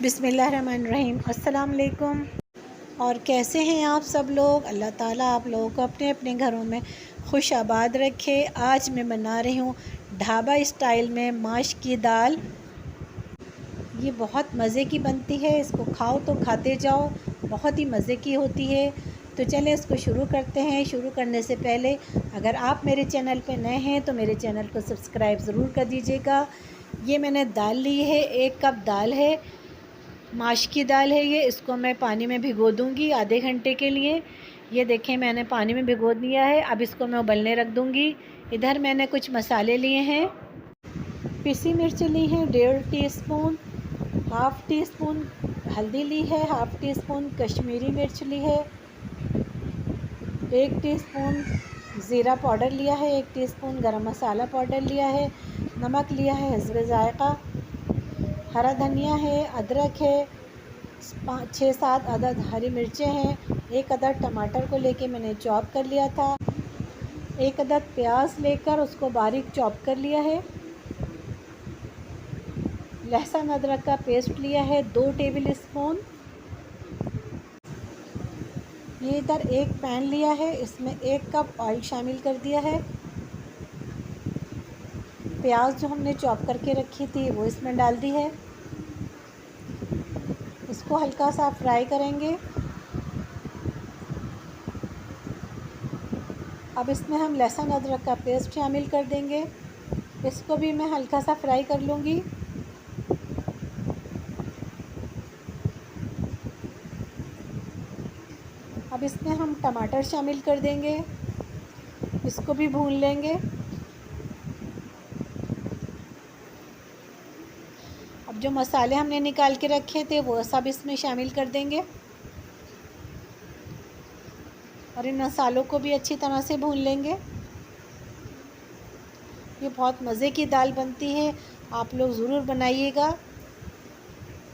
बिस्मिल्लाहिर्रहमानिर्रहीम। अस्सलाम वालेकुम। और कैसे हैं आप सब लोग। अल्लाह ताला आप लोगों को अपने अपने घरों में खुश आबाद रखे। आज मैं बना रही हूँ ढाबा स्टाइल में माश की दाल। ये बहुत मज़े की बनती है, इसको खाओ तो खाते जाओ, बहुत ही मज़े की होती है। तो चलें इसको शुरू करते हैं। शुरू करने से पहले अगर आप मेरे चैनल पे नए हैं तो मेरे चैनल को सब्सक्राइब ज़रूर कर दीजिएगा। ये मैंने दाल ली है, 1 कप दाल है, माश की दाल है ये। इसको मैं पानी में भिगो दूँगी आधे घंटे के लिए। ये देखें मैंने पानी में भिगो दिया है। अब इसको मैं उबलने रख दूँगी। इधर मैंने कुछ मसाले लिए हैं। पिसी मिर्च ली है 1.5 टीस्पून, हाफ़ टी स्पून हल्दी ली है, हाफ़ टी स्पून कश्मीरी मिर्च ली है, 1 टीस्पून ज़ीरा पाउडर लिया है, 1 टीस्पून गरम मसाला पाउडर लिया है, नमक लिया है हिस्ब ज़ायक़ा, हरा धनिया है, अदरक है, 6-7 अदद हरी मिर्चें हैं, 1 अदद टमाटर को लेके मैंने चॉप कर लिया था, 1 अदद प्याज लेकर उसको बारीक चॉप कर लिया है, लहसुन अदरक का पेस्ट लिया है 2 टेबल स्पून। ये इधर एक पैन लिया है, इसमें 1 कप ऑयल शामिल कर दिया है। प्याज जो हमने चॉप करके रखी थी वो इसमें डाल दी है। इसको हल्का सा फ्राई करेंगे। अब इसमें हम लहसुन अदरक का पेस्ट शामिल कर देंगे। इसको भी मैं हल्का सा फ्राई कर लूँगी। अब इसमें हम टमाटर शामिल कर देंगे, इसको भी भून लेंगे। अब जो मसाले हमने निकाल के रखे थे वो सब इसमें शामिल कर देंगे और इन मसालों को भी अच्छी तरह से भून लेंगे। ये बहुत मज़े की दाल बनती है, आप लोग ज़रूर बनाइएगा।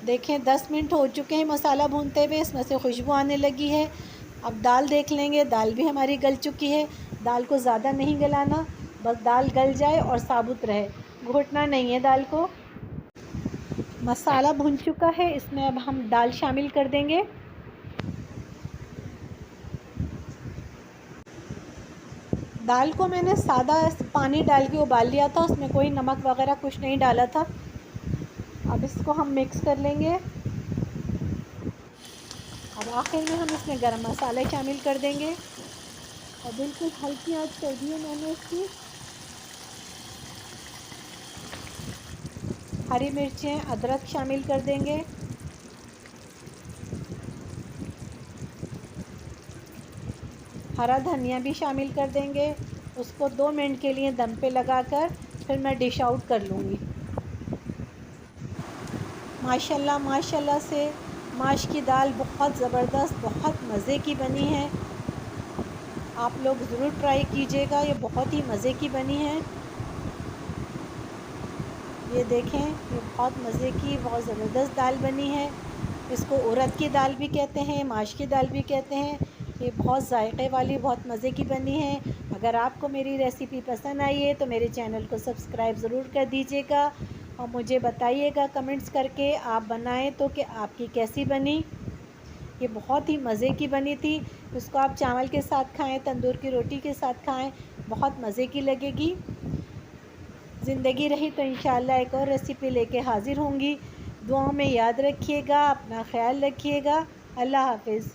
देखें 10 मिनट हो चुके हैं मसाला भूनते हुए, इसमें से खुशबू आने लगी है। अब दाल देख लेंगे, दाल भी हमारी गल चुकी है। दाल को ज़्यादा नहीं गलाना, बस दाल गल जाए और साबुत रहे, घोटना नहीं है दाल को। मसाला भुन चुका है, इसमें अब हम दाल शामिल कर देंगे। दाल को मैंने सादा पानी डाल के उबाल लिया था, उसमें कोई नमक वगैरह कुछ नहीं डाला था। अब इसको हम मिक्स कर लेंगे। अब आखिर में हम इसमें गरम मसाले शामिल कर देंगे और बिल्कुल हल्की आंच कर दी है मैंने इसकी। हरी मिर्चें, अदरक शामिल कर देंगे। हरा धनिया भी शामिल कर देंगे। उसको 2 मिनट के लिए दम पे लगाकर फिर मैं डिश आउट कर लूँगी। माशाल्लाह माशाल्लाह से माश की दाल बहुत ज़बरदस्त, बहुत मज़े की बनी है। आप लोग ज़रूर ट्राई कीजिएगा, ये बहुत ही मज़े की बनी है। ये देखें, ये बहुत मज़े की, बहुत ज़बरदस्त दाल बनी है। इसको उड़द की दाल भी कहते हैं, माश की दाल भी कहते हैं। ये बहुत ज़ायक़े वाली, बहुत मज़े की बनी है। अगर आपको मेरी रेसिपी पसंद आई है तो मेरे चैनल को सब्सक्राइब ज़रूर कर दीजिएगा और मुझे बताइएगा कमेंट्स करके आप बनाएं तो कि आपकी कैसी बनी। ये बहुत ही मज़े की बनी थी। इसको आप चावल के साथ खाएं, तंदूर की रोटी के साथ खाएं, बहुत मज़े की लगेगी। ज़िंदगी रही तो इंशाअल्लाह एक और रेसिपी लेके हाज़िर होंगी। दुआओं में याद रखिएगा, अपना ख्याल रखिएगा। अल्लाह हाफ़िज़।